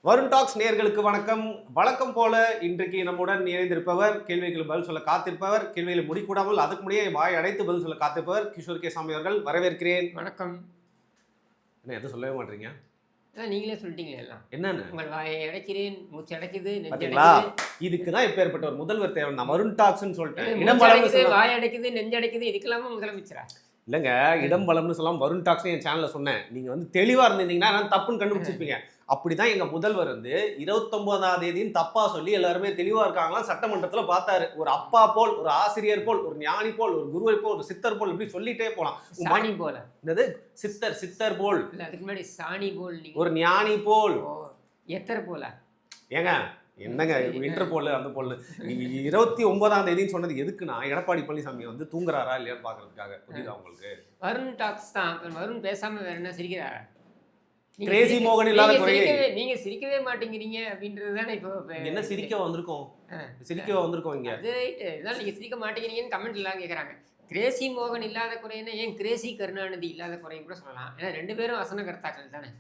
Varun tax நேயர்களுக்கு வணக்கம். வழக்கம் போல இன்றைக்கு நம்முடன் இணைந்திருப்பவர், கேள்விகளுக்கு பதில் சொல்ல காத்திருப்பவர், கேள்விகளை முடிக்கூடாமல் அதுக்கு முன்னே வாய் அடைத்து பதில் சொல்ல காத்திருப்பவர் கிஷோர் கே சாமி அவர்கள். வரவேற்கிறேன். வணக்கம். என்ன எதுவும் சொல்லவே மாட்டீங்க? அதான் நீங்களே சொல்லிட்டீங்களே எல்லாம். என்னன்னு உங்கள் வாயை அடைக்கிறேன், மூச்சு அடைக்குது, நெஞ்சு பாத்தீங்களா? அடைக்குது. இதுக்கு தான் இப்பேற்பட்ட ஒரு முதல்வர் தேவை. நான் வருண் டாக்ஸ்னு சொல்லிட்டேன். இடம் மூச்சு பலம்னு அடைக்குது, சொல்லலாம். வாய் அடைக்குது, நெஞ்சு அடைக்குது, இதுக்கெல்லாமா முதலமைச்சரா? இல்லைங்க, இடம் பலம்னு சொல்லலாம். வருண் டாக்ஸ் என் சேனல்ல சொன்னேன். நீங்க வந்து தெளிவா இருந்தீங்கன்னா நான் தப்புன்னு கண்டுபிடிச்சிருப்பீங்க. அப்படிதான் எங்க முதல்வர் வந்து 29ஆம் தேதின்னு தப்பா சொல்லி எல்லாருமே தெளிவா இருக்காங்களா சட்டமன்றத்துல பார்த்தாரு. ஒரு அப்பா போல், ஒரு ஆசிரியர் போல், ஒரு ஞானி போல், ஒரு குருவை போல், ஒரு சித்தர் போல், இப்படி சொல்லிட்டே போலாம். சாணி போல. என்னது சித்தர் போல், இல்ல அதுக்கு முன்னாடி சாணி போல் நீங்க. ஒரு ஞானி போல். ஓ, எத்தனை போல? ஏங்க என்னங்க இன்டர் போல் அந்த போல் 29ஆம் தேதின்னு சொன்னது எதுக்குன்னா எடப்பாடி பழனிசாமி வந்து தூங்குறாரா இல்லையான்னு பாக்குறதுக்காக. புரியுதா உங்களுக்கு? வருண் டாக்ஸ் தான். வருண் பேசாம வேற என்ன சிரிக்கிறாரா? கிரேசி மோகன் இல்லாத குறையை நீங்க சிரிக்கவே மாட்டேங்கிறீங்க அப்படின்றது தானே இப்போ. என்ன சிரிக்க வந்திருக்கோம்? சிரிக்க வந்திருக்கோம் இங்க. அது ரைட்டு. இதான் நீங்க சிரிக்க மாட்டேங்கிறீங்கன்னு கமெண்ட் எல்லாம் கேட்குறாங்க. கிரேசி மோகன் இல்லாத குறைன்னா ஏன் கிரேசி கருணாநிதி இல்லாத குறைன்னு கூட சொல்லலாம். ஏன்னா ரெண்டு பேரும் வசன கர்த்தாக்கள் தானே.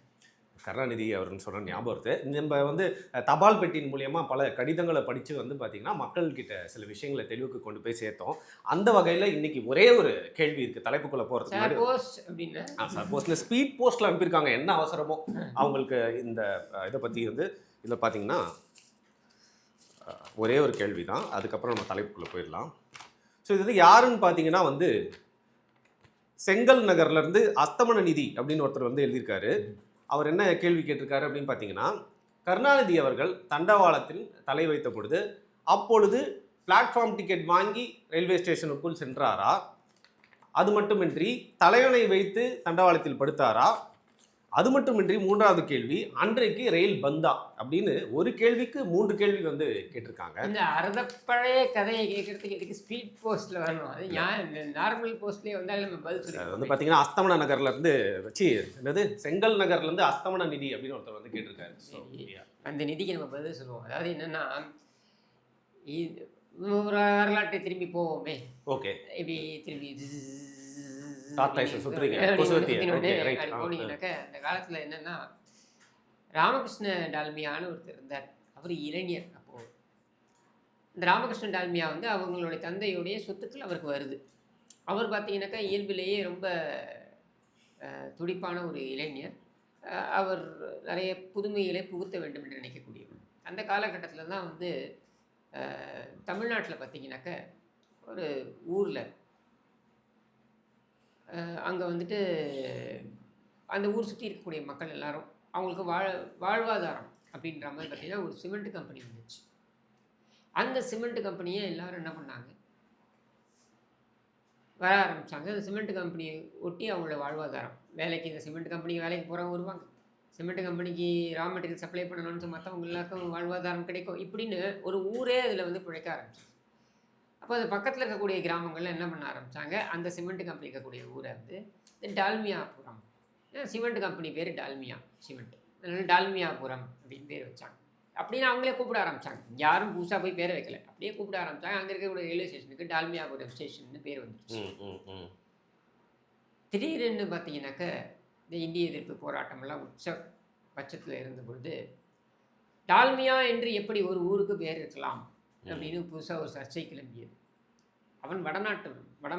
கருணாநிதி அவர்னு சொன்ன ஞாபகம் வருது. நம்ம வந்து தபால் பெட்டியின் மூலியமா பல கடிதங்களை படித்து வந்து பார்த்தீங்கன்னா மக்கள்கிட்ட சில விஷயங்களை தெளிவுக்கு கொண்டு போய் சேர்த்தோம். அந்த வகையில் இன்னைக்கு ஒரே ஒரு கேள்வி இருக்குது தலைப்புக்குள்ளே போகிறதுக்கு முன்னாடி. போஸ்ட் அப்படின்னா சப்போஸ் ஸ்பீட் போஸ்ட்டில் அனுப்பியிருக்காங்க, என்ன அவசரமோ அவங்களுக்கு இந்த இதை பற்றி வந்து இதில் பார்த்தீங்கன்னா ஒரே ஒரு கேள்வி தான். அதுக்கப்புறம் நம்ம தலைப்புக்குள்ளே போயிடலாம். ஸோ இது வந்து யாருன்னு பார்த்தீங்கன்னா வந்து செங்கல் நகர்லேருந்து அஸ்தமன நிதி அப்படின்னு ஒருத்தர் வந்து எழுதியிருக்காரு. அவர் என்ன கேள்வி கேட்டிருக்காரு அப்படின்னு பார்த்தீங்கன்னா, கருணாநிதி அவர்கள் தண்டவாளத்தில் தலை வைத்த பொழுது அப்பொழுது பிளாட்ஃபார்ம் டிக்கெட் வாங்கி ரயில்வே ஸ்டேஷனுக்குள் சென்றாரா? அது மட்டுமின்றி தலையணை வைத்து தண்டவாளத்தில் படுத்தாரா? அது மட்டுமின்றி மூன்றாவது கேள்வி, அன்றைக்கு ரயில் பந்தா அப்படின்னு ஒரு கேள்விக்கு 3 கேள்வி வந்து கேட்டிருக்காங்க. இந்த அறுதப்பழைய கதையை கேட்கறதுக்கு எதுக்கு ஸ்பீட் போஸ்ட்ல வரணும்? அது நார்மல் போஸ்ட்லேயே வந்தாலும் நம்ம பதில் சொல்லி வந்து பார்த்தீங்கன்னா அஸ்தமன நகர்ல இருந்து வச்சு என்னது செங்கல் நகர்ல இருந்து அஸ்தமன நிதி அப்படின்னு ஒருத்தர் வந்து கேட்டிருக்காரு. அந்த நிதிக்கு நம்ம பதில் சொல்லுவோம். அதாவது என்னன்னா, ஒரு வரலாற்றை திரும்பி போவோமே. ஓகே, இப்படி திரும்பி போனீங்கன்னாக்க அந்த காலத்துல என்னன்னா, ராமகிருஷ்ண டால்மியான்னு ஒருத்தர் இருந்தார். அவர் இளைஞர். அப்போ இந்த ராமகிருஷ்ண டால்மியா வந்து அவங்களுடைய தந்தையுடைய சொத்துக்கள் அவருக்கு வருது. அவர் பார்த்தீங்கன்னாக்கா இயல்பிலேயே ரொம்ப துடிப்பான ஒரு இளைஞர். அவர் நிறைய புதுமைகளை புகுத்த வேண்டும் என்று நினைக்கக்கூடியவர். அந்த காலகட்டத்தில் தான் வந்து தமிழ்நாட்டில் பார்த்தீங்கன்னாக்க ஒரு ஊரில் அங்கே வந்துட்டு அந்த ஊர் சுற்றி இருக்கக்கூடிய மக்கள் எல்லாரும் அவங்களுக்கு வாழ்வாதாரம் அப்படின்ற மாதிரி பார்த்தீங்கன்னா ஒரு சிமெண்ட் கம்பெனி வந்துச்சு. அந்த சிமெண்ட் கம்பெனியை எல்லாரும் என்ன பண்ணாங்க, வர ஆரம்பித்தாங்க. அந்த சிமெண்ட் கம்பெனியை ஒட்டி அவங்களோட வாழ்வாதாரம் வேலைக்கு, இந்த சிமெண்ட் கம்பெனிக்கு வேலைக்கு போகிறவங்க வருவாங்க, சிமெண்ட் கம்பெனிக்கு ரா மெட்டீரியல் சப்ளை பண்ணணும்னு மற்றவங்க எல்லாருக்கும் வாழ்வாதாரம் கிடைக்கும். இப்படின்னு ஒரு ஊரே அதில் வந்து பிழைக்க ஆரம்பிச்சு. அப்போ அது பக்கத்தில் இருக்கக்கூடிய கிராமங்களில் என்ன பண்ண ஆரம்பித்தாங்க, அந்த சிமெண்ட் கம்பெனி இருக்கக்கூடிய ஊரை வந்து டால்மியாபுரம், சிமெண்ட் கம்பெனி பேர் டால்மியா சிமெண்ட், அதனால டால்மியாபுரம் அப்படின்னு பேர் வச்சாங்க. அப்படின்னு அவங்களே கூப்பிட ஆரம்பித்தாங்க. யாரும் புதுசாக போய் பேரை வைக்கல, அப்படியே கூப்பிட ஆரம்பித்தாங்க. அங்கே இருக்கக்கூடிய ரயில்வே ஸ்டேஷனுக்கு டால்மியாபுரம் ஸ்டேஷன் பேர் வந்துச்சு. திடீர்னு பார்த்தீங்கன்னாக்க இந்த இந்திய எதிர்ப்பு போராட்டமெல்லாம் பட்சத்தில் இருந்த பொழுது டால்மியா என்று எப்படி ஒரு ஊருக்கு பேர் இருக்கலாம் அப்படின்னு புதுசாக ஒரு சர்ச்சை கிளம்பியது. அவன் வட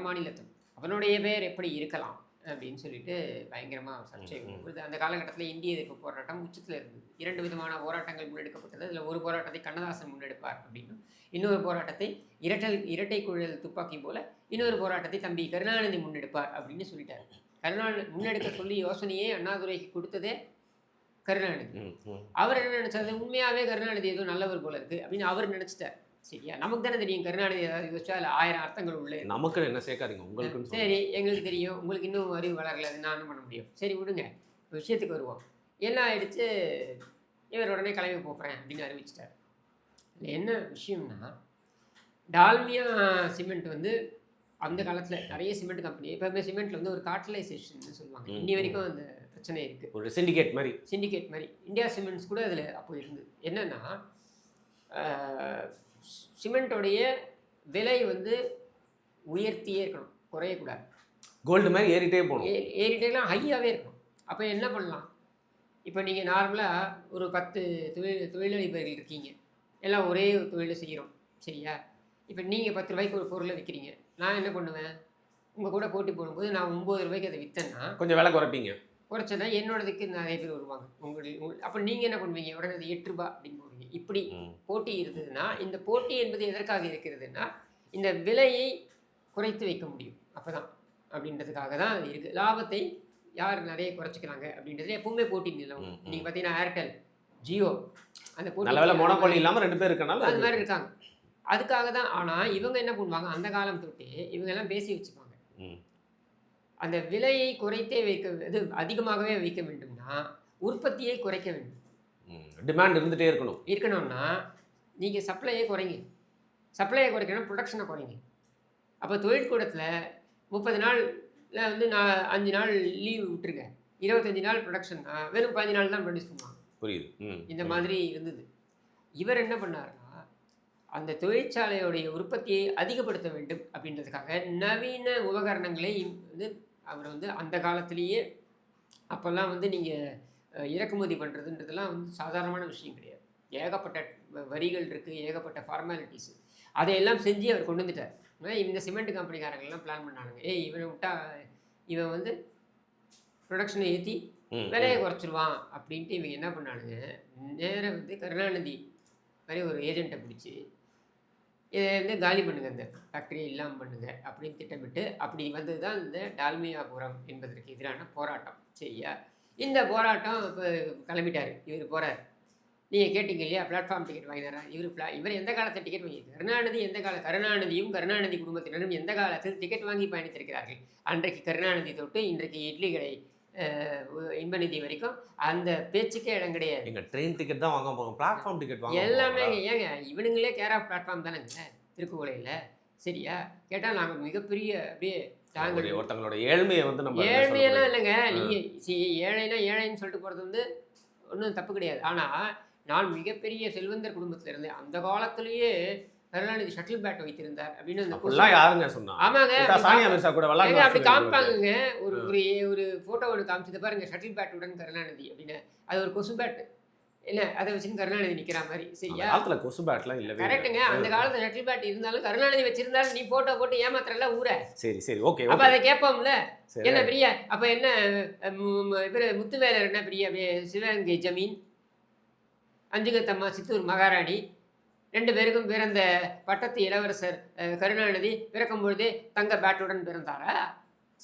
மாநிலத்தன், அவனுடைய பேர் எப்படி இருக்கலாம் அப்படின்னு சொல்லிட்டு பயங்கரமாக சர்ச்சை கொடுக்குது. அந்த காலகட்டத்தில் இந்திய எதிர்ப்பு போராட்டம் உச்சத்தில் இருந்தது. 2 விதமான போராட்டங்கள் முன்னெடுக்கப்பட்டது. அதில் ஒரு போராட்டத்தை கண்ணதாசன் முன்னெடுப்பார் அப்படின்னு, இன்னொரு போராட்டத்தை இரட்டை குழல் துப்பாக்கி போல இன்னொரு போராட்டத்தை தம்பி கருணாநிதி முன்னெடுப்பார் அப்படின்னு சொல்லிட்டார். கருணாநிதி முன்னெடுக்க சொல்லி யோசனையே அண்ணாதுரைக்கு கொடுத்ததே கருணாநிதி. அவர் என்ன நினைச்சாரு, உண்மையாகவே கருணாநிதி ஏதோ நல்லவர் போல இருக்குது அப்படின்னு அவர் நினச்சிட்டார். சரியா, நமக்கு தானே தெரியும் கருணாநிதி ஏதாவது யோசிச்சா அதில் 1000 அர்த்தங்கள் உள்ளே. நமக்கு என்ன சேர்க்காதீங்க, உங்களுக்கு சரி எங்களுக்கு தெரியும், உங்களுக்கு இன்னும் அறிவு வளரல, அது நான் பண்ண முடியும். சரி விடுங்க, விஷயத்துக்கு வருவோம். என்ன ஆயிடுச்சு, இவர் உடனே கிளம்பி போகிறேன் அப்படின்னு அறிவிச்சிட்டார். இல்லை என்ன விஷயம்னா, டால்மியா சிமெண்ட் வந்து அந்த காலத்தில் நிறைய சிமெண்ட் கம்பெனி, எப்போவுமே சிமெண்ட்டில் வந்து ஒரு கார்டலைசேஷன் சொல்லுவாங்க. இன்னி வரைக்கும் அந்த பிரச்சனை இருக்குது. ஒரு சிண்டிகேட் மாதிரி இந்தியா சிமெண்ட்ஸ் கூட அதில் அப்போ இருந்தது. என்னென்னா, சிமெண்ட்டோடைய விலை வந்து உயர்த்தியே இருக்கணும், குறையக்கூடாது. கோல்டு மாதிரி ஏறிட்டே போகணும், ஏறிட்டேலாம் ஹையாகவே இருக்கணும். அப்போ என்ன பண்ணலாம், இப்போ நீங்கள் நார்மலாக ஒரு 10 தொழிலதிபர்கள் இருக்கீங்க, எல்லாம் ஒரே ஒரு தொழிலை செய்கிறோம், சரியா? இப்போ நீங்கள் 10 ரூபாய்க்கு ஒரு பொருளை விற்கிறீங்க, நான் என்ன பண்ணுவேன், உங்கள் கூட போட்டி போடும்போது நான் 9 ரூபாய்க்கு அதை விற்றேன்னா கொஞ்சம் விலை குறைப்பீங்க. குறைச்சனா என்னோடதுக்கு நிறைய பேர் வருவாங்க. அப்போ நீங்கள் என்ன பண்ணுவீங்க, உடனே அது 8 ரூபாய் அப்படின்னு போடுவீங்க. இப்படி போட்டி இருந்ததுன்னா, இந்த போட்டி என்பது எதற்காக இருக்கிறதுன்னா, இந்த விலையை குறைத்து வைக்க முடியும் அப்போ தான், அப்படின்றதுக்காக தான் அது இருக்குது. லாபத்தை யார் நிறைய குறைச்சிக்கிறாங்க அப்படின்றது எப்பவுமே போட்டி நிலவும். நீங்கள் பார்த்தீங்கன்னா ஏர்டெல், ஜியோ, அந்த நல்ல வேலை போட்டி மோனோபாலி இல்லாமல் 2 பேர் இருக்கனால அது மாதிரி இருக்காங்க. அதுக்காக தான். ஆனால் இவங்க என்ன பண்ணுவாங்க, அந்த காலம் தொட்டு இவங்க எல்லாம் பேசி வச்சுப்பாங்க, அந்த விலையை குறைத்தே இது அதிகமாகவே வைக்க வேண்டும்னா உற்பத்தியை குறைக்க வேண்டும். டிமாண்ட் இருந்துகிட்டே இருக்கணும்னா நீங்கள் சப்ளையை குறைங்க. சப்ளையை குறைக்கணும், ப்ரொடக்ஷனை குறைங்க. அப்போ தொழிற்கூடத்தில் 30 நாளில் வந்து நான் 5 நாள் லீவ் விட்டுருங்க, 25 நாள் ப்ரொடக்ஷன்னா வெறும் 15 நாள் தான் ப்ரொடியூஸ் பண்ணுவாங்க. புரியுது. இந்த மாதிரி இருந்தது. இவர் என்ன பண்ணாருன்னா, அந்த தொழிற்சாலையுடைய உற்பத்தியை அதிகப்படுத்த வேண்டும் அப்படின்றதுக்காக நவீன உபகரணங்களை வந்து அவர் வந்து அந்த காலத்திலேயே, அப்போல்லாம் வந்து நீங்கள் இறக்குமதி பண்ணுறதுன்றதுலாம் வந்து சாதாரணமான விஷயம் கிடையாது. ஏகப்பட்ட வரிகள் இருக்குது, ஏகப்பட்ட ஃபார்மாலிட்டிஸு, அதையெல்லாம் செஞ்சு அவர் கொண்டு வந்துட்டார். இந்த சிமெண்ட் கம்பெனிக்காரங்கள்லாம் பிளான் பண்ணானுங்க, இவனை விட்டா இவன் வந்து ப்ரொடக்ஷனை ஏற்றி விலையை குறைச்சிருவான் அப்படின்ட்டு இவங்க என்ன பண்ணானுங்க, நேராக வந்து கருணாநிதி மாதிரி ஒரு ஏஜெண்ட்டை பிடிச்சி இதை வந்து காலி பண்ணுங்கள், இந்த ஃபேக்ட்ரியை இல்லாமல் பண்ணுங்கள் அப்படின்னு திட்டமிட்டு அப்படி வந்தது தான் இந்த டால்மியாபுரம் என்பதற்கு எதிரான போராட்டம், சரியா? இந்த போராட்டம் இப்போ கிளம்பிட்டார், இவர் போகிறார். நீங்கள் கேட்டீங்க இல்லையா, பிளாட்ஃபார்ம் டிக்கெட் வாங்கினாரா? இவர் எந்த காலத்தில் டிக்கெட் வாங்கி, கருணாநிதி எந்த கருணாநிதியும் கருணாநிதி குடும்பத்தினரும் எந்த காலத்தில் டிக்கெட் வாங்கி பயணித்திருக்கிறார்கள்? அன்றைக்கு கருணாநிதி தொட்டு இன்றைக்கு இட்லி கடை இன்பநிதி வரைக்கும் அந்த பேச்சுக்கே இடம் கிடையாது. எங்க ட்ரெயின் டிக்கெட் தான் வாங்க போகிறோம், பிளாட்ஃபார்ம் டிக்கெட் வாங்க எல்லாமே ஏங்க இவனுங்களே கேர் ஆஃப் பிளாட்ஃபார்ம் தானேங்க திருக்குவளையில், சரியா? கேட்டால் நாங்கள் மிகப்பெரிய அப்படியே தாங்க ஒருத்தங்களோட ஏழ்மையை வந்து நம்ம ஏழ்மையெல்லாம் இல்லைங்க. நீங்கள் ஏழைனா ஏழைன்னு சொல்லிட்டு போகிறது வந்து ஒன்றும் தப்பு கிடையாது. ஆனால் நான் மிகப்பெரிய செல்வந்தர் குடும்பத்தில் இருந்தேன். அந்த காலத்திலேயே கருணாநிதி ஷட்டில் பேட் வைத்திருந்தார் அப்படின்னு யாருங்க சொன்னா? ஆமாங்க, சானியா மிர்சா கூட அப்படி காமிப்பாங்க. ஒரு ஒரு ஃபோட்டோ ஒன்று காமிச்சது பாருங்க, ஷட்டில் பேட்டுடன் கருணாநிதி அப்படின்னு. அது ஒரு கொசு பேட் என்ன, அதை வச்சுன்னு கருணாநிதி நிற்கிற மாதிரி, சரியா? காலத்தில் கொசு பேட்லாம் இல்லை. கரெக்டுங்க. அந்த காலத்தில் ஷட்டில் பேட் இருந்தாலும் கருணாநிதி வச்சிருந்தாலும் நீ ஃபோட்டோ போட்டு ஏமாத்திரல ஊரை. சரி ஓகே. அப்போ அதை கேட்போம்ல, என்ன பெரிய அப்போ என்ன இவர் முத்துவேலர் என்ன பெரிய அப்படியே சிவகங்கை ஜமீன், அஞ்சுகத்தம்மா சித்தூர் மகாராணி, 2 பேருக்கும் பிறந்த பட்டத்து இளவரசர் கருணாநிதி பிறக்கும் பொழுதே தங்க பேட்டுடன் பிறந்தாரா?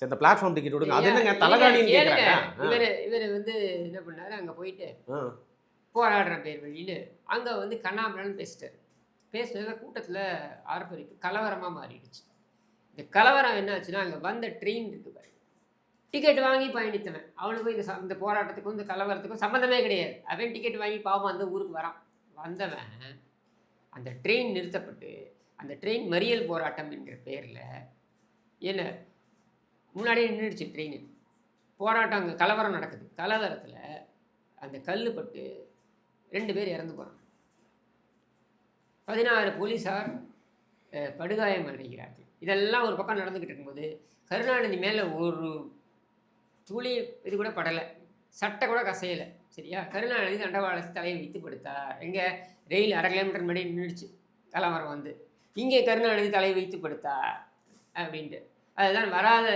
இந்த பிளாட்ஃபார்ம் டிக்கெட் விடுங்க, அது என்னங்க தலகாணின்னு கேக்குறாங்க. இவர் வந்து என்ன பண்ணாரு, அங்கே போயிட்டு போராடுற பேர் வழின்னு அங்கே வந்து கண்ணாமலன்னு பேசினதில் கூட்டத்தில் ஆர்ப்பரிப்பு கலவரமாக மாறிடுச்சு. இந்த கலவரம் என்ன ஆச்சுன்னா, அங்கே வந்த ட்ரெயின் இருக்குது பாருங்க, டிக்கெட் வாங்கி பயணித்தவன் அவனுக்கும் இந்த போராட்டத்துக்கும் இந்த கலவரத்துக்கும் சம்மந்தமே கிடையாது. அவன் டிக்கெட் வாங்கி பாவம் அந்த ஊருக்கு வரான். வந்தவன் அந்த ட்ரெயின் நிறுத்தப்பட்டு அந்த ட்ரெயின் மறியல் போராட்டம் என்கிற பேரில் என்ன முன்னாடியே நின்றுடுச்சு ட்ரெயின். போராட்டம், அங்கே கலவரம் நடக்குது. கலவரத்தில் அந்த கல் பட்டு 2 பேர் இறந்து போகிறாங்க. 16 போலீஸார் படுகாயம் அடைகிறார்கள். இதெல்லாம் ஒரு பக்கம் நடந்துக்கிட்டு இருக்கும்போது கருணாநிதி மேலே ஒரு துளி இது கூட படலை, சட்டை கூட கசையலை, சரியா? கருணாநிதி தண்டவாளத்தை தலையை வைத்து படுத்தார். எங்கே ரயில் 1/2 கிலோமீட்டர் முன்னாடி நின்றுடுச்சு கலவரம் வந்து, இங்கே கருணாநிதி தலையை வைத்து படுத்தார் அப்படின்ட்டு. அதுதான் வராத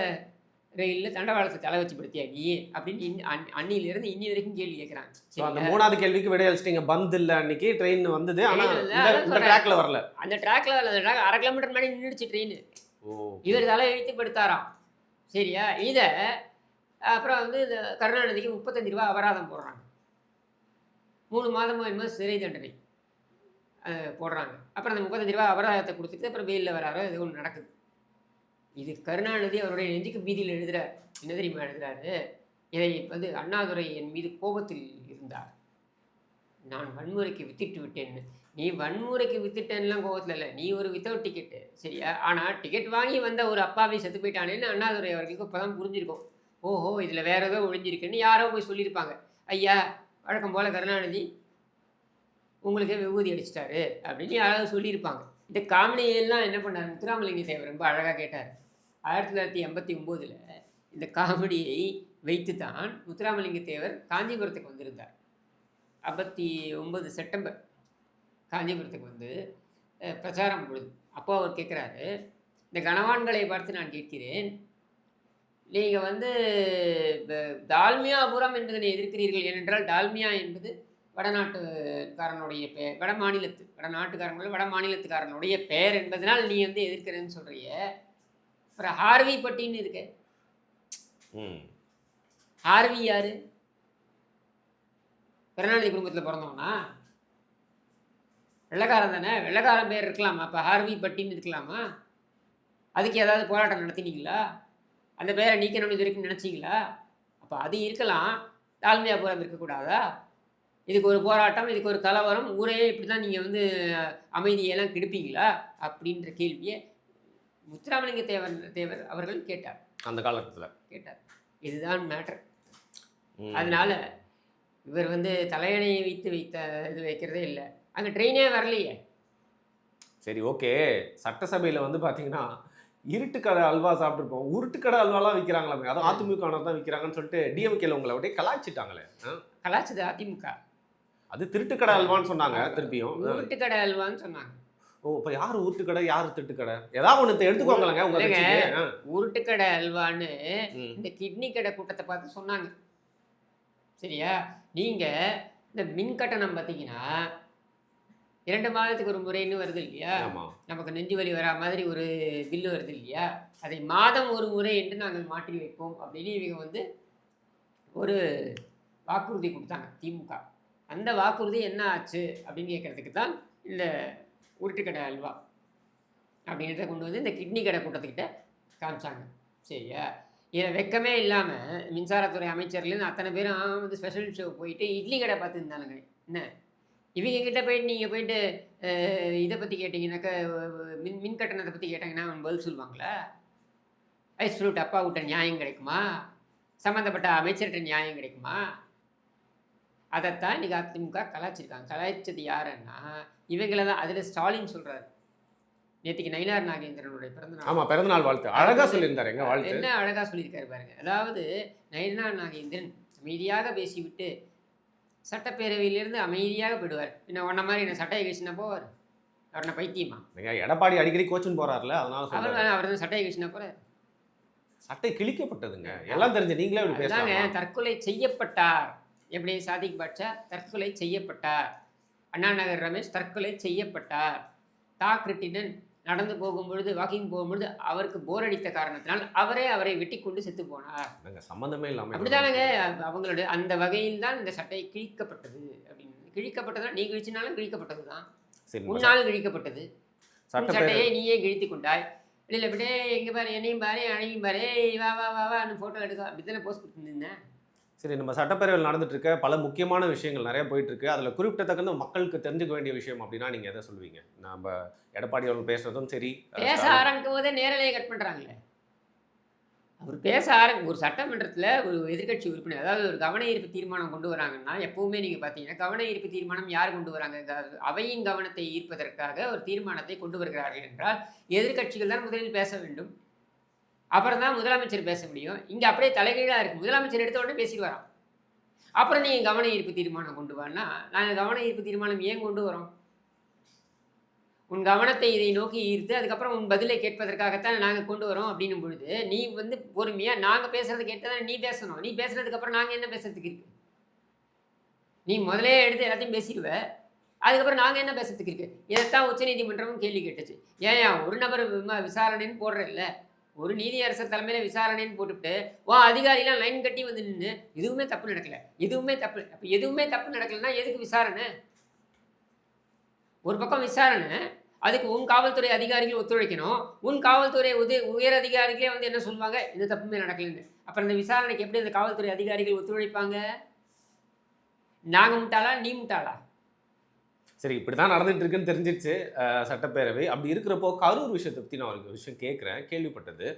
ரயிலில் தண்டவாளத்தை தலை வச்சு படுத்தியா நீ அப்படின்னு அன்னியிலிருந்து இன்னி வரைக்கும் கேள்வி கேட்குறாங்க. அந்த 3வது கேள்விக்கு விடை அளிச்சிட்டீங்க. பந்து இல்லை அன்னைக்கு ட்ரெயின் வந்தது, ஆனால் இந்த ட்ராக்ல வரல. அந்த ட்ராக்ல வரல, அந்த ட்ராக் 1/2 கிலோமீட்டர் முன்னாடி நின்றுடுச்சு ட்ரெயின். இவர் தலையை வைத்து படுத்தாராம், சரியா? இதை அப்புறம் வந்து இந்த கருணாநிதிக்கு 35 ரூபா அபராதம் போடுறாங்க. 3 மாதமோ என்னமோ சிறை தண்டனை போடுறாங்க. அப்புறம் அந்த 35 ரூபா அபராதத்தை கொடுத்துட்டு அப்புறம் வெயிலில் வராரோ இது ஒன்று நடக்குது. இது கருணாநிதி அவருடைய நெஞ்சுக்கு பீதியில் எழுதுகிறார். என்ன தெரியுமா எழுதுகிறாரு, இதை வந்து அண்ணாதுரை என் மீது கோபத்தில் இருந்தார், நான் வன்முறைக்கு வித்திட்டு விட்டேன்னு. நீ வன்முறைக்கு வித்துட்டேன்லாம் கோபத்தில் இல்லை, நீ ஒரு வித்தவுட் டிக்கெட்டு, சரியா? ஆனால் டிக்கெட் வாங்கி வந்த ஒரு அப்பாவை செத்து போயிட்டானேன்னு அண்ணாதுரை அவர்களுக்கு இப்போ தான் புரிஞ்சிருக்கும். ஓஹோ, இதில் வேறு ஏதோ ஒழிஞ்சிருக்குன்னு யாரோ போய் சொல்லியிருப்பாங்க. ஐயா வழக்கம் போல் கருணாநிதி உங்களுக்கே விபூதி அடிச்சிட்டாரு அப்படின்னு யாராவது சொல்லியிருப்பாங்க. இந்த காமெடியெல்லாம் என்ன பண்ணார் முத்துராமலிங்க தேவர் ரொம்ப அழகாக கேட்டார். 1989 இந்த காமெடியை வைத்து தான் முத்துராமலிங்க தேவர் காஞ்சிபுரத்துக்கு வந்திருந்தார். 59 செப்டம்பர் காஞ்சிபுரத்துக்கு வந்து பிரச்சாரம் பொழுது. அப்போ அவர் கேட்குறாரு, இந்த கணவான்களை பார்த்து நான் கேட்கிறேன், நீங்கள் வந்து டால்மியாபுரம் என்பதனை எதிர்க்கிறீர்கள். ஏனென்றால் டால்மியா என்பது வடநாட்டுக்காரனுடைய பெயர், வடநாட்டுக்காரங்களும் வட மாநிலத்துக்காரனுடைய பெயர் என்பதனால் நீ வந்து எதிர்க்கிறேன்னு சொல்கிறிய. அப்புறம் ஹார்வி பட்டின்னு இருக்கு. ஹார்வி யாரு? கருணாநிதி குடும்பத்தில் பிறந்தவனா? வெள்ளக்காரன் தானே. வெள்ளக்காரன் பேர் இருக்கலாமா? அப்போ ஹார்வி பட்டின்னு இருக்கலாமா? அதுக்கு ஏதாவது போராட்டம் நடத்தினீங்களா? அந்த பேரை நீக்கணும்னு இது வரைக்கும் நினச்சிங்களா? அப்போ அது இருக்கலாம், டால்மியாபுரம் இருக்கக்கூடாதா? இதுக்கு ஒரு போராட்டம், இதுக்கு ஒரு கலவரம், ஊரே இப்படி தான் நீங்கள் வந்து அமைதியெல்லாம் கெடுப்பீங்களா அப்படின்ற கேள்வியை முத்துராமலிங்க தேவர் அவர்கள் கேட்டார். அந்த காலகட்டத்தில் கேட்டார். இதுதான் மேட்டர். அதனால இவர் வந்து தலையணையை வைத்த இது வைக்கிறதே இல்லை. அங்கே ட்ரெயினே வரலையே. சரி, ஓகே. சட்டசபையில் வந்து பார்த்தீங்கன்னா இருட்டுக்கடை அல்வா சாப்பிட்டுருப்போம், உருட்டுக்கடை அல்வாலாம் விற்கிறாங்களாமே, அதுவும் அதிமுக தான் விற்கிறாங்கன்னு சொல்லிட்டு டிஎம்கேல உங்களை அப்படியே கலாய்ச்சிட்டாங்களே. கலாய்ச்சது அதிமுக. அது திருட்டுக்கடை அல்வான்னு சொன்னாங்க, திருப்பியும் உருட்டுக்கடை அல்வான்னு சொன்னாங்க. ஓ, இப்போ யார் உருட்டுக்கடை யார் திருட்டுக்கடை? ஏதாவது ஒன்று எடுத்துக்கோங்களேங்க. உங்களுக்கு உருட்டுக்கடை அல்வான்னு இந்த கிட்னி கடை கூட்டத்தை பார்த்து சொன்னாங்க. சரியா? நீங்கள் இந்த மின் கட்டணம் பார்த்தீங்கன்னா 2 மாதத்துக்கு ஒரு முறைன்னு வருது இல்லையா? நமக்கு நெஞ்சு வலி வரா மாதிரி ஒரு பில்லு வருது இல்லையா? அதை மாதம் ஒரு முறை என்று நாங்கள் மாற்றி வைப்போம் அப்படின்னு இவங்க வந்து ஒரு வாக்குறுதி கொடுத்தாங்க திமுக. அந்த வாக்குறுதி என்ன ஆச்சு அப்படின்னு கேட்கறதுக்கு தான் இந்த உருட்டுக்கடை அல்வா அப்படின்றத கொண்டு வந்து இந்த கிட்னி கடை கூட்டத்துக்கிட்ட காமிச்சாங்க. சரியா? இதில் வெக்கமே இல்லாமல் மின்சாரத்துறை அமைச்சர்லேருந்து அத்தனை பேரும் வந்து ஸ்பெஷல் ஷோ போயிட்டு இட்லி கடை பார்த்துருந்தானுங்க. என்ன இவங்க கிட்ட போயிட்டு நீங்கள் போயிட்டு இதை பற்றி கேட்டிங்கனாக்கா, மின் கட்டணத்தை பற்றி கேட்டாங்கன்னா அவன் பதில் சொல்லுவாங்களா? ஐஸ் ஃப்ரூட் அப்பா விட்ட நியாயம் கிடைக்குமா? சம்மந்தப்பட்ட அமைச்சர்கிட்ட நியாயம் கிடைக்குமா? அதைத்தான் இன்றைக்கி அதிமுக கலாய்ச்சிருக்காங்க. கலாய்ச்சது யாருன்னா இவங்கள தான். அதில் ஸ்டாலின் சொல்கிறாரு, நேற்றுக்கு நயினார் நாகேந்திரனுடைய பிறந்தநாள் வாழ்த்து அழகாக சொல்லியிருந்தாரு. என்ன அழகாக சொல்லியிருக்காரு பாருங்க. அதாவது நயினார் நாகேந்திரன் அமைதியாக பேசிவிட்டு சட்டப்பேரவையிலிருந்து அமைதியாக போயிடுவார். என்ன ஒன்ன மாதிரி என்ன சட்டையை கழிச்சுனா போவார்? அவர் என்ன பைத்தியமா? எடப்பாடி அடிக்கடி கோச்சுன்னு போறாருல, அதனால அவர் தான் சட்டையை கழிச்சுனா போறார். சட்டை கிழிக்கப்பட்டதுங்க, எல்லாம் தெரிஞ்சு. நீங்களே இப்படி பேசுறாங்க. தற்கொலை செய்யப்பட்டார். எப்படி? சாதிக் பாட்சா தற்கொலை செய்யப்பட்டார். அண்ணா நகர் ரமேஷ் தற்கொலை செய்யப்பட்டார். தாக்ரிட்டினன் நடந்து போகும்பொழுது, வாக்கிங் போகும்பொழுது அவருக்கு போர் அடித்த காரணத்தினால் அவரை வெட்டி கொண்டு செத்து போனார். சம்பந்தமே இல்லாமல் அப்படிதானங்க அவங்களுடைய அந்த வகையில் தான் இந்த சட்டை கிழிக்கப்பட்டது. அப்படின்னு கிழிக்கப்பட்டதான். நீ கிழிச்சினாலும் கிழிக்கப்பட்டது தான். முன்னால் கிழிக்கப்பட்டது. சட்டையை நீயே கிழித்து கொண்டாய். வெளியில் அப்படியே எங்கே பாரு, என்னையும் பாரு, அணையும் பாரு, வா வா வா வான்னு ஃபோட்டோ எடுக்க அப்படித்தானே போஸ்ட் கொடுத்துருந்தேன். சரி, நம்ம சட்டப்பேரவையில் நடந்துட்டு இருக்க பல முக்கியமான விஷயங்கள் நிறைய போயிட்டு இருக்கு. அதில் குறிப்பிட்டத்தக்க மக்களுக்கு தெரிஞ்சுக்க வேண்டிய விஷயம் அப்படின்னா நீங்கள் எதை சொல்லுவீங்க? நம்ம எடப்பாடி அவர்கள் பேசுறதும் சரி, பேச ஆரம்பிக்கும் போதே நேரலையை கட் பண்ணுறாங்களே. அவர் பேச ஒரு சட்டமன்றத்தில் ஒரு எதிர்கட்சி உறுப்பினர், அதாவது ஒரு கவன ஈர்ப்பு தீர்மானம் கொண்டு வராங்கன்னா, எப்பவுமே நீங்கள் பார்த்தீங்கன்னா கவன ஈர்ப்பு தீர்மானம் யார் கொண்டு வராங்க? அவையின் கவனத்தை ஈர்ப்பதற்காக ஒரு தீர்மானத்தை கொண்டு வருகிறார்கள் என்றால் எதிர்கட்சிகள் தான் முதலில் பேச வேண்டும். அப்புறம் தான் முதலமைச்சர் பேச முடியும். இங்கே அப்படியே தலைகீழாக இருக்குது. முதலமைச்சர் எடுத்த உடனே பேசிட்டு வரோம். அப்புறம் நீங்கள் கவன ஈர்ப்பு தீர்மானம் கொண்டு வரனா, நாங்கள் கவன ஈர்ப்பு தீர்மானம் ஏன் கொண்டு வரோம்? உன் கவனத்தை இதை நோக்கி ஈர்த்து அதுக்கப்புறம் உன் பதிலை கேட்பதற்காகத்தான் நாங்கள் கொண்டு வரோம். அப்படின்னும் பொழுது நீ வந்து பொறுமையாக நாங்கள் பேசுகிறத கேட்டதான் நீ பேசணும். நீ பேசுனதுக்கப்புறம் நாங்கள் என்ன பேசுறதுக்கு இருக்கு? நீ முதலே எடுத்து எல்லாத்தையும் பேசிடுவ, அதுக்கப்புறம் நாங்கள் என்ன பேசுறதுக்கு இருக்கு? இதைத்தான் உச்சநீதிமன்றமும் கேள்வி கேட்டுச்சு. ஏன் ஒரு நபர் விசாரணைன்னு போடுறதில்ல, ஒரு நீதியரசர் தலைமையில் விசாரணைன்னு போட்டுவிட்டு அதிகாரிலாம் லைன் கட்டி வந்து நின்று எதுவுமே தப்பு நடக்கலை, எதுவுமே தப்பு. அப்போ எதுவுமே தப்பு நடக்கலைன்னா எதுக்கு விசாரணை? ஒரு பக்கம் விசாரணை, அதுக்கு உன் காவல்துறை அதிகாரிகள் ஒத்துழைக்கணும். உன் காவல்துறை உயர் அதிகாரிகளே வந்து என்ன சொல்லுவாங்க? எந்த தப்புமே நடக்கலைன்னு. அப்புறம் இந்த விசாரணைக்கு எப்படி அந்த காவல்துறை அதிகாரிகள் ஒத்துழைப்பாங்க? நாங்கள் முட்டாளா நீ முட்டாளா? சரி, இப்படி தான் நடந்துட்டு இருக்குன்னு தெரிஞ்சிச்சு சட்டப்பேரவை. அப்படி இருக்கிறப்போ கரூர் விஷயத்தை பற்றி நான் ஒரு விஷயம் கேட்குறேன், கேள்விப்பட்டது.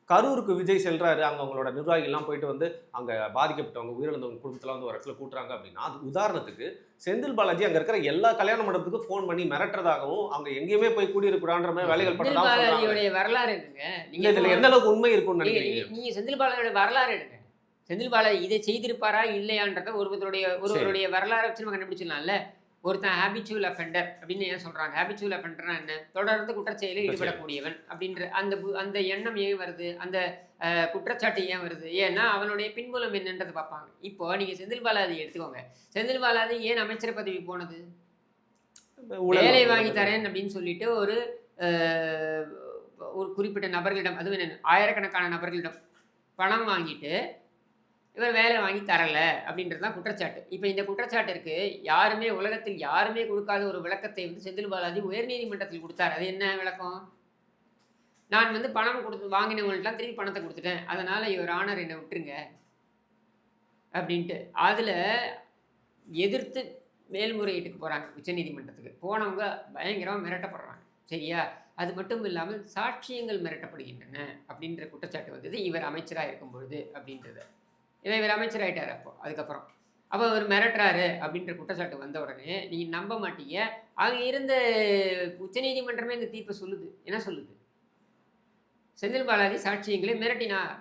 கரூருக்கு விஜய் செல்றாரு, அங்கே அவங்களோட நிர்வாகிகள்லாம் போயிட்டு வந்து அங்கே பாதிக்கப்பட்டவங்க உயிரிழந்தவங்க குடும்பத்தில் வந்து ஒரு இடத்துல கூட்டுறாங்க அப்படின்னா, அது உதாரணத்துக்கு செந்தில் பாலாஜி அங்கே இருக்கிற எல்லா கல்யாண மண்டபத்துக்கும் ஃபோன் பண்ணி மிரட்டுறதாகவும், அவங்க எங்கேயுமே போய் கூடியிருக்கிறான்ற மாதிரி வேலைகள் பண்ணுறாங்க. வரலாறு எடுங்க, இதில் எந்த அளவுக்கு உண்மை இருக்கும்னு நினைக்கிறீங்க? நீங்கள் செந்தில் பாலாஜியோட வரலாறு எடுங்க. செந்தில் பாலாஜி இதை செய்திருப்பாரா இல்லையான்றத ஒருவருடைய வரலாறை வச்சு நம்ம கண்டுபிடிச்சிடலாம்ல. ஒருத்தன் ஹேபிச்சுவல் அஃபெண்டர் அப்படின்னு ஏன் சொல்றாங்க? ஹேபிச்சுவல் அஃபெண்டர்னா என்ன? தொடர்ந்து குற்றச்செயலில் ஈடுபடக்கூடியவன் அப்படின்ற அந்த எண்ணம் ஏன் வருது? அந்த குற்றச்சாட்டு ஏன் வருது? ஏன்னா அவனுடைய பின்புலம் என்னன்றதை பார்ப்பாங்க. இப்போ நீங்க செந்தில் பாலாஜி எடுத்துக்கோங்க. செந்தில் பாலாஜி ஏன் அமைச்சர் பதவி போனது? வேலை வாங்கி தரேன் அப்படின்னு சொல்லிட்டு ஒரு குறிப்பிட்ட நபர்களிடம், அதுவும் என்ன, ஆயிரக்கணக்கான நபர்களிடம் பணம் வாங்கிட்டு இவர் வேலை வாங்கி தரல அப்படின்றது தான் குற்றச்சாட்டு. இப்போ இந்த குற்றச்சாட்டிற்கு உலகத்தில் யாருமே கொடுக்காத ஒரு விளக்கத்தை வந்து செந்தில் பாலாஜி உயர்நீதிமன்றத்தில் கொடுத்தார். அது என்ன விளக்கம்? நான் வந்து பணம் வாங்கினவங்கள்ட்டலாம் திருப்பி பணத்தை கொடுத்துட்டேன், அதனால யுவர் ஆனர் என்னை விட்டுருங்க அப்படின்ட்டு. அதில் எதிர்த்து மேல்முறையீட்டுக்கு போகிறாங்க உச்சநீதிமன்றத்துக்கு. போனவங்க பயங்கரமாக மிரட்டப்படுறாங்க. சரியா? அது மட்டும் இல்லாமல் சாட்சியங்கள் மிரட்டப்படுகின்றன அப்படின்ற குற்றச்சாட்டு வந்தது இவர் அமைச்சராக இருக்கும் பொழுது அப்படின்றது. ஏன்னா இவர் அமைச்சராகிட்டார். அதுக்கப்புறம் அவர் மிரட்டுறாரு அப்படின்ற குற்றச்சாட்டு வந்த உடனே நீங்கள் நம்ப மாட்டீங்க, அங்கே இருந்த உச்சநீதிமன்றமே இந்த தீர்ப்பை சொல்லுது. என்ன சொல்லுது? செந்தில் பாலாஜி சாட்சியங்களை மிரட்டினார்.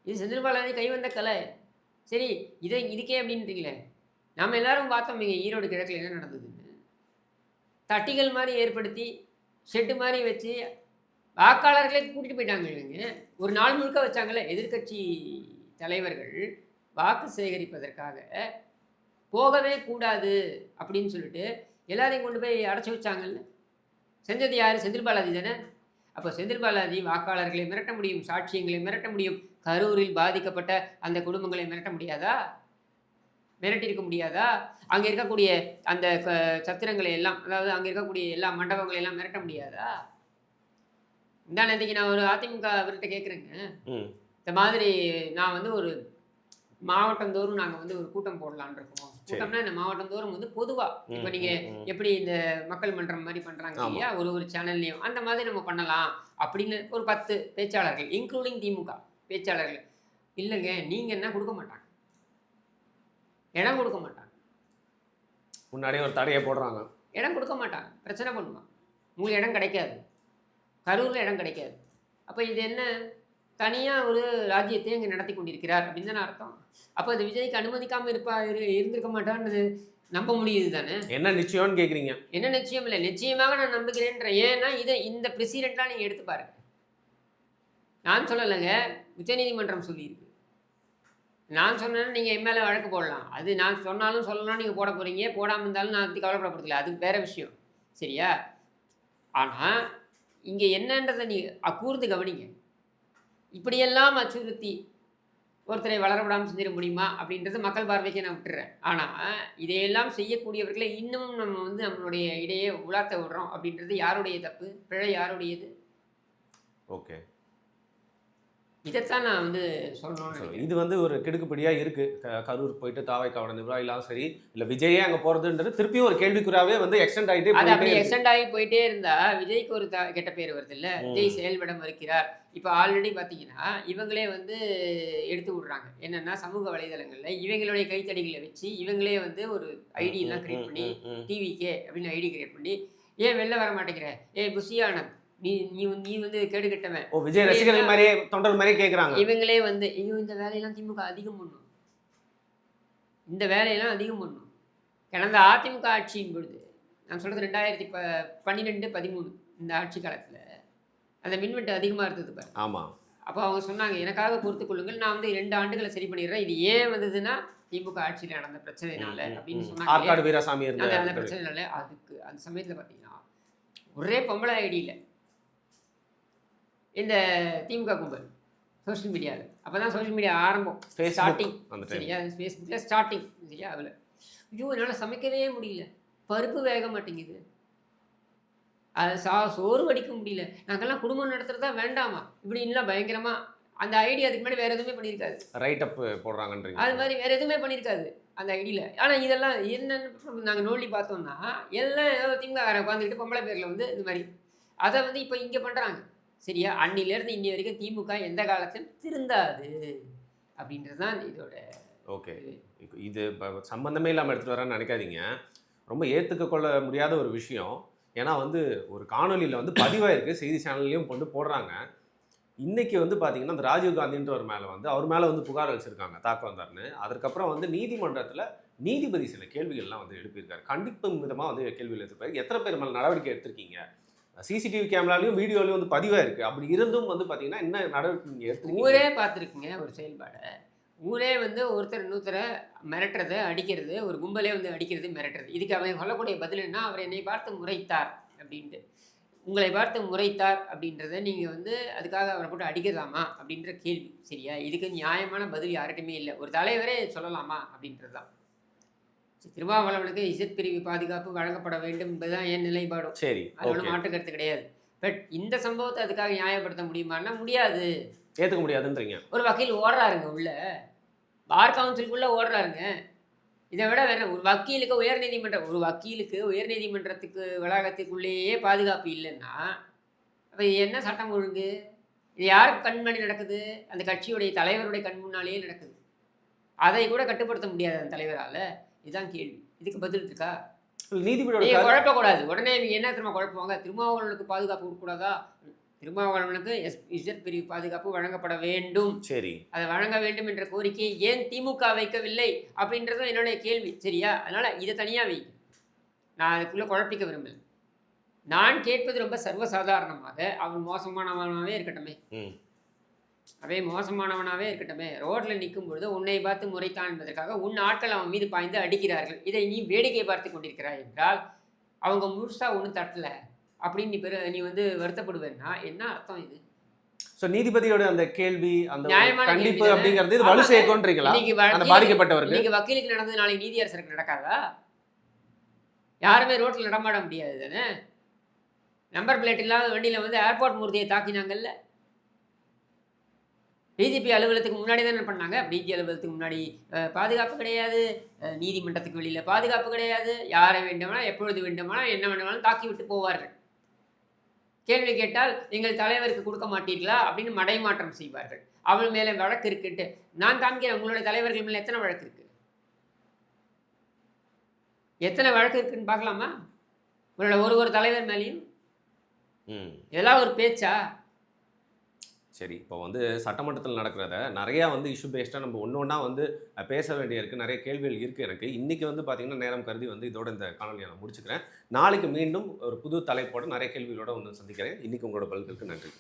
இது செந்தில் பாலாஜி கைவந்த கலை. சரி, இதுக்கே அப்படின்றீங்களே. நம்ம எல்லாரும் பார்த்தோம் இங்கே ஈரோடு கிழக்கில் என்ன நடந்ததுன்னு. தட்டிகள் மாதிரி ஏற்படுத்தி ஷெட்டு மாதிரி வச்சு வாக்காளர்களே கூட்டிகிட்டு போயிட்டாங்க. இல்லைங்க, ஒரு நாள் முழுக்க வச்சாங்களே எதிர்கட்சி தலைவர்கள் வாக்கு சேகரிப்பதற்காக. போகவே கூடாது அப்படின்னு சொல்லிட்டு எல்லாரையும் கொண்டு போய் அடைச்சி வச்சாங்கல்ல. செஞ்சது யார்? செந்தில் பாலாஜி தானே. அப்போ செந்தில் பாலாஜி வாக்காளர்களை மிரட்ட முடியும், சாட்சியங்களை மிரட்ட முடியும். கரூரில் பாதிக்கப்பட்ட அந்த குடும்பங்களை மிரட்ட முடியாதா? மிரட்டியிருக்க முடியாதா? அங்கே இருக்கக்கூடிய அந்த சத்திரங்களை எல்லாம், அதாவது அங்கே இருக்கக்கூடிய எல்லா மண்டபங்களை எல்லாம் மிரட்ட முடியாதா? இந்த நேற்றுக்கு நான் ஒரு அதிமுக அவர்கிட்ட கேட்குறேங்க. இந்த மாதிரி நான் வந்து ஒரு மாவட்டந்தோறும் நாங்கள் வந்து ஒரு கூட்டம் போடலான் இருக்கோம். கூட்டம்னா இந்த மாவட்டந்தோறும் வந்து பொதுவாக இப்போ நீங்கள் எப்படி இந்த மக்கள் மன்றம் மாதிரி பண்ணுறாங்க இல்லையா, ஒரு சேனல்லையும் அந்த மாதிரி நம்ம பண்ணலாம் அப்படின்னு ஒரு 10 பேச்சாளர்கள், இன்க்ளூடிங் திமுக பேச்சாளர்கள். இல்லைங்க, நீங்கள் என்ன கொடுக்க மாட்டாங்க, இடம் கொடுக்க மாட்டாங்க. முன்னாடியே ஒரு தடையை போடுறாங்க. இடம் கொடுக்க மாட்டாங்க, பிரச்சனை பண்ணுவாங்க. உங்களுக்கு இடம் கிடைக்காது, கரூரில் இடம் கிடைக்காது. அப்போ இது என்ன, தனியாக ஒரு ராஜ்யத்தையும் இங்கே நடத்தி கொண்டிருக்கிறார் அப்படின்னு தானே அர்த்தம். அப்போ அது விஜய்க்கு அனுமதிக்காமல் இருந்திருக்க மாட்டான்னு நம்ப முடியுது தானே. என்ன நிச்சயம்னு கேட்குறீங்க? என்ன நிச்சயம் இல்லை, நிச்சயமாக நான் நம்புகிறேன்ற. ஏன்னா இந்த ப்ரெசிடெண்ட்லாம் நீங்கள் எடுத்து பாருங்க. நான் சொல்லலைங்க, உச்சநீதிமன்றம் சொல்லியிருக்கு. நான் சொன்னேன்னா நீங்கள் என் மேலே வழக்கு போடலாம். அது நான் சொன்னாலும் சொல்லலாம், நீங்கள் போட போகிறீங்க. போடாமல் இருந்தாலும் நான் பற்றி கவலைப்படப்படுறதில்ல, அது வேறு விஷயம். சரியா? ஆனால் இங்கே என்னன்றதை நீங்கள் கூர்ந்து கவனிங்க. இப்படியெல்லாம் அச்சுறுத்தி ஒருத்தரை வளரவிடாமல் செஞ்சிட முடியுமா அப்படின்றது மக்கள் பார்வைக்கு நான் விட்டுறேன். ஆனால் இதையெல்லாம் செய்யக்கூடியவர்களை இன்னும் நம்ம வந்து நம்மளுடைய இடையே உலாத்த விடுறோம் அப்படின்றது யாருடைய தப்பு, பிழை யாருடையது? ஓகே, இதைத்தான் நான் வந்து சொல்லணும். இது வந்து ஒரு கெடுக்குப்படியாக இருக்குது. கரூர் போயிட்டு தாவைக்காவோட நிர்வாகிலாம் சரி, இல்லை விஜயே அங்கே போகிறதுன்றது திருப்பியும் ஒரு கேள்விக்குறாவே வந்து எக்ஸ்டெண்ட் ஆகிட்டே, அது அப்படி எக்ஸ்டெண்ட் ஆகி போயிட்டே இருந்தால் விஜய்க்கு ஒரு கெட்ட பேர் வருது இல்லை. விஜய் செயல்பட மறுக்கிறார். இப்போ ஆல்ரெடி பார்த்தீங்கன்னா இவங்களே வந்து எடுத்து விடுறாங்க. என்னென்னா சமூக வலைதளங்களில் இவங்களுடைய கைத்தடிகளை வச்சு இவங்களே வந்து ஒரு ஐடியெல்லாம் கிரியேட் பண்ணி, டிவிகே அப்படின்னு ஐடி கிரியேட் பண்ணி, ஏன் வெளில வர மாட்டேங்கிற, புஷியானந்த் நீ நீ நீ வந்து கேடு கட்டவன், விஜய் ரசிகர்கள் மாதிரியே தொண்டர் மாதிரியே கேட்குறாங்க. இவங்களே வந்து இந்த வேலையெல்லாம் திமுக அதிகம் பண்ணும், இந்த வேலையெல்லாம் அதிகம் பண்ணும். கடந்த அதிமுக ஆட்சியின் பொழுது, நான் சொல்கிறது 2012-13 இந்த ஆட்சி காலத்தில் அந்த மின்வெட்டு அதிகமாக இருந்தது பாரு. ஆமாம். அப்போ அவங்க சொன்னாங்க, எனக்காக பொறுத்து கொள்ளுங்கள், நான் வந்து 2 ஆண்டுகளை சரி பண்ணிடுறேன். இது ஏன் வந்ததுன்னா திமுக ஆட்சியில் நடந்த பிரச்சனைனால அப்படின்னு சொன்னாங்க. ஆற்காடு வீராசாமி அந்த பிரச்சனைனால. அதுக்கு அந்த சமயத்தில் பார்த்தீங்கன்னா ஒரே பொம்பளை ஐடியில் இந்த திமுக கும்பல் சோஷியல் மீடியாவில், அப்போ தான் சோஷியல் மீடியா ஆரம்பம், ஸ்டார்டிங். சரியா? ஃபேஸ்புக்கில் ஸ்டார்டிங். சரியா? அதில் ஐயோ என்னால் சமைக்கவே முடியல, பருப்பு வேக மாட்டேங்குது, அது சோறு வடிக்க முடியல, நாங்கள்லாம் குடும்பம் நடத்துகிறதா வேண்டாமா, இப்படி இல்லை பயங்கரமாக அந்த ஐடி. அதுக்கு முன்னாடி வேறு எதுவுமே பண்ணியிருக்காது. ரைட் அப் போடுறாங்கன்றீங்க. அது மாதிரி வேறு எதுவுமே பண்ணியிருக்காது அந்த ஐடியில். ஆனால் இதெல்லாம் என்னென்னு நாங்கள் நோண்டி பார்த்தோம்னா எல்லாம் ஏதோ திமுக உட்காந்துக்கிட்டு பொம்பளை பேரில் வந்து இது மாதிரி அதை வந்து இப்போ இங்கே பண்ணுறாங்க. சரியா? அன்னிலேருந்து இன்னி வரைக்கும் திமுக எந்த காலத்திலும் திருந்தாது அப்படின்றது தான் இதோட. ஓகே, இது சம்பந்தமே இல்லாமல் எடுத்துகிட்டு வரேன்னு நினைக்காதீங்க. ரொம்ப ஏற்றுக்க கொள்ள முடியாத ஒரு விஷயம். ஏன்னா வந்து ஒரு காணொலியில் வந்து பதிவாயிருக்கு, செய்தி சேனல்லையும் கொண்டு போடுறாங்க. இன்னைக்கு வந்து பார்த்தீங்கன்னா அந்த ராஜீவ் காந்தின்றவர் மேலே வந்து அவர் மேலே வந்து புகார் அளிச்சிருக்காங்க தாக்க வந்தார்னு. அதற்கப்புறம் வந்து நீதிமன்றத்தில் நீதிபதி சில கேள்விகள்லாம் வந்து எழுப்பியிருக்காரு. கண்டிப்பும் விதமாக வந்து கேள்விகள் எடுத்திருப்பாரு. எத்தனை பேர் மேலே நடவடிக்கை எடுத்திருக்கீங்க? சிசிடிவி கேமராலையும் வீடியோலையும் வந்து பதிவாக இருக்குது. அப்படி இருந்தும் வந்து பார்த்தீங்கன்னா என்ன நடவடிக்கை நீங்கள் எடுத்துருக்கீங்க? ஊரே பார்த்துருக்குங்க ஒரு செயல்பாடை. ஊரே வந்து ஒருத்தர் இன்னொருத்தரை மிரட்டுறது, அடிக்கிறது, ஒரு கும்பலே வந்து அடிக்கிறது, மிரட்டுறது. இதுக்கு அவன் சொல்லக்கூடிய பதில் என்ன? அவர் என்னை பார்த்து முறைத்தார் அப்படின்ட்டு. உங்களை பார்த்து முறைத்தார் அப்படின்றத நீங்கள் வந்து அதுக்காக அவரை போட்டு அடிக்கலாமா அப்படின்ற கேள்வி. சரியா? இதுக்கு நியாயமான பதில் யார்கிட்டையுமே இல்லை. ஒரு தலைவரே சொல்லலாமா அப்படின்றது தான். திருமாவளவனுக்கு இசட் பிரிவு பாதுகாப்பு வழங்கப்பட வேண்டும் என்பதுதான் என் நிலைப்பாடும். சரி, அது ஒன்றும் ஓகே. மாற்று கருத்து கிடையாது. பட் இந்த சம்பவத்தை அதுக்காக நியாயப்படுத்த முடியுமான்னா முடியாது. ஏற்றுக்க முடியாதுன்றீங்க. ஒரு வக்கீல் ஓடுறாருங்க உள்ள, பார் கவுன்சிலுக்குள்ள ஓடுறாருங்க. இதை விட வேற ஒரு வக்கீலுக்கு உயர்நீதிமன்றத்துக்கு வளாகத்துக்குள்ளேயே பாதுகாப்பு இல்லைன்னா அப்போ என்ன சட்டம் ஒழுங்கு? இது யாருக்கு கண் முன்னாடி நடக்குது? அந்த கட்சியுடைய தலைவருடைய கண் முன்னாலேயே நடக்குது. அதை கூட கட்டுப்படுத்த முடியாது அந்த தலைவரால். இதுதான் கேள்வி. இதுக்கு பதில் இருக்கா? நீதிபதியோட நீங்கள் குழப்பக்கூடாது. உடனே இவங்க என்ன திரும்ப குழப்புவாங்க? திருமாவளவனுக்கு பாதுகாப்பு கொடுக்கூடாதா? திருமாவளவனுக்கு இசட் பிரிவு பாதுகாப்பு வழங்கப்பட வேண்டும். சரி. அதை வழங்க வேண்டும் என்ற கோரிக்கையை ஏன் திமுக வைக்கவில்லை அப்படின்றதும் என்னுடைய கேள்வி. சரியா? அதனால் இதை தனியாக வைக்கும். நான் அதுக்குள்ளே குழப்பிக்க விரும்பல. நான் கேட்பது ரொம்ப சர்வசாதாரணமாக அவன் மோசமானவனாகவே இருக்கட்டுமே, ம். அவன் மோசமானவனாகவே இருக்கட்டுமே, ரோட்டில் நிற்கும் பொழுது உன்னை பார்த்து முறைத்தான் என்பதற்காக உன் ஆட்கள் அவன் மீது பாய்ந்து அடிக்கிறார்கள். இதை நீ வேடிக்கை பார்த்து கொண்டிருக்கிறாய் என்றால் அவங்க முழுசாக ஒன்றும் தட்டலை அப்படின்னு நீ வந்து வருத்தப்படுவேன்னா என்ன அர்த்தம் இது? ஸோ நீதிபதியோட அந்த கேள்வி, அந்த நியாயமான கண்டிப்பு கேள்வி தானே? அப்படிங்கிறது இது ஆமாங்க. வலு சேர்க்கும்ன்றீங்களா? இன்னைக்கு அந்த பாதிக்கப்பட்டவருக்கு இன்னைக்கு வக்கீலுக்கு நடந்தது நாளைக்கு நீதியரசருக்கு நடக்காதா? யாருமே ரோட்டில் நடமாட முடியாது தானே? நம்பர் பிளேட் இல்லாத வண்டியில் வந்து ஏர்போர்ட் மூர்த்தியை தாக்கினாங்கல்ல. டிஜிபி அலுவலகத்துக்கு முன்னாடி தானே பண்ணாங்க. டிஜி அலுவலகத்துக்கு முன்னாடி பாதுகாப்பு கிடையாது, நீதிமன்றத்துக்கு வெளியில் பாதுகாப்பு கிடையாது. யாரை வேண்டுமானால் எப்பொழுது வேண்டுமானால் என்ன வேண்டுமானாலும் தாக்கி விட்டு போவார்கள். கேள்வி கேட்டால் எங்கள் தலைவருக்கு கொடுக்க மாட்டீர்களா அப்படின்னு மடைமாற்றம் செய்வார்கள். அவள் மேலே வழக்கு இருக்குன்ட்டு நான் காமிக்கிறேன். உங்களுடைய தலைவர்கள் மேலே எத்தனை வழக்கு இருக்கு? எத்தனை வழக்கு இருக்குன்னு பார்க்கலாமா? உங்களோட ஒரு தலைவர் மேலேயும் இதெல்லாம் ஒரு பேச்சா? சரி. இப்போ வந்து சட்டமன்றத்தில் நடக்கிறத நிறையா வந்து இஷ்யூ பேஸ்டாக நம்ம ஒன்று ஒன்றா வந்து பேச வேண்டிய இருக்குது. நிறைய கேள்விகள் இருக்குது எனக்கு. இன்றைக்கி வந்து பார்த்திங்கன்னா நேரம் கருதி வந்து இதோட இந்த காணொலியை நான் முடிச்சுக்கிறேன். நாளைக்கு மீண்டும் ஒரு புது தலைப்போட நிறைய கேள்விகளோட ஒன்று சந்திக்கிறேன். இன்றைக்கி உங்களோட பதில்களுக்கு நன்றி.